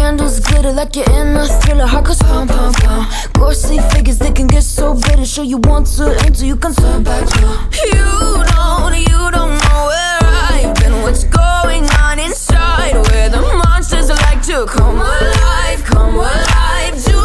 candles glitter like you're in a thriller. Heart goes pum pum pum. Ghostly figures, they can get so bitter. Sure you want to until you can turn back now. You don't know where I've been. What's going on inside? Where the monsters like to come alive, come alive. Do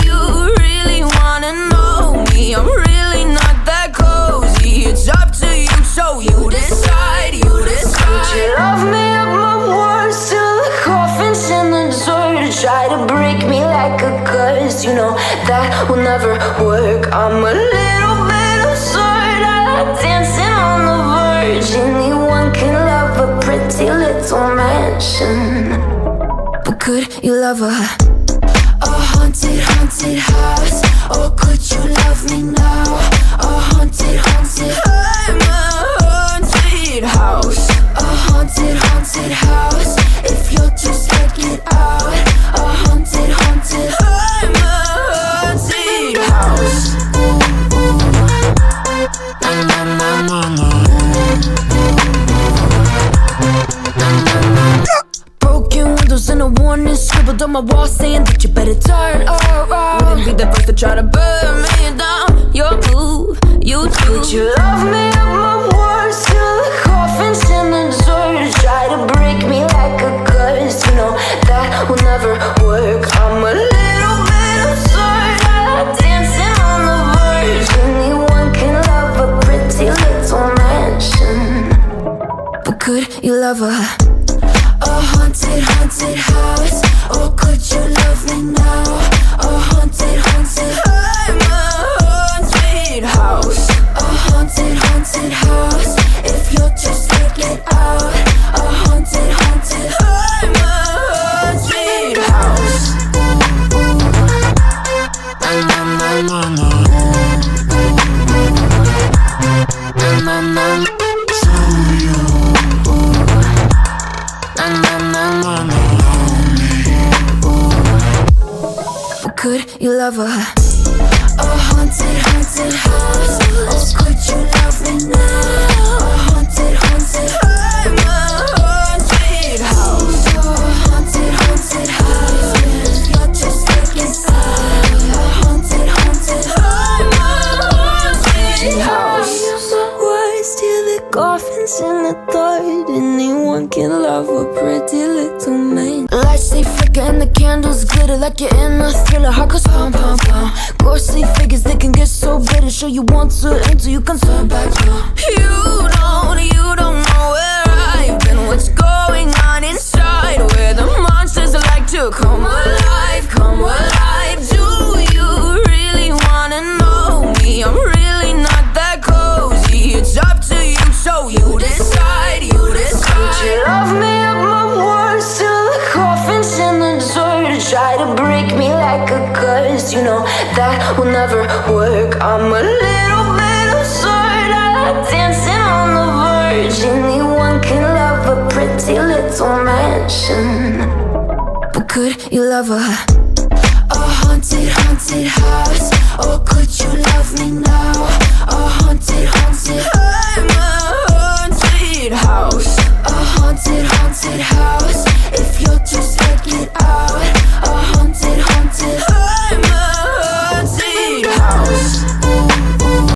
you really wanna know me? I'm really not that cozy. It's up to you, so you decide, you decide. Would you love me up my worst till the coffin's in the dirt? Try to break me like a curse, you know that will never work. I'm a little bit absurd, I like dancing on the verge. Anyone can love a pretty little mansion, but could you love a haunted, haunted house? Or could you love me now? A haunted, haunted, I'm a haunted house. A haunted, haunted house. If you're too scared, get out. A haunted, haunted, I'm a haunted house. Na na na na na. Broken windows and a warning scribbled on my wall saying that you better turn around. Wouldn't be the first to try to burn me down. Your move, you do. Would you love me at my worst till the coffin's in the dirt? Try to break me like a curse, you know that will never work. I'm a little bit absurd, I like dancing on the verge. Anyone can love a pretty little mansion, but could you love a haunted, haunted house? Or could you love me now? A haunted, haunted, I'm a haunted house. A haunted, haunted house. If you're too scared, get out. A haunted, haunted, I'm a haunted house. Na na na na na. Na na na. Could you love a haunted, haunted house? Or could you love me now? A haunted, haunted, I'm a haunted house. A haunted, haunted house. If you're just taking out. A haunted, haunted, I'm a haunted house. My words till the coffin's in the third. Anyone can love a pretty little man. Lights they flicker and the candles glitter like you're in a thriller. Heart goes pum pum pum. Ghostly figures, they can get so bitter. Sure you want to until you can turn back now. You don't know where I've been. What's going on inside? Where the monsters like to come alive, come alive. Do you really wanna know me? I'm really not that cozy. It's up to you, so you decide, you decide. Would you love me at my worst till the coffin's in the dirt? Try to break me like a curse, you know that will never work. I'm a little bit absurd, I like dancing on the verge. Anyone can love a pretty little mansion, but could you love a haunted, haunted house? Or could you love me now? A haunted, haunted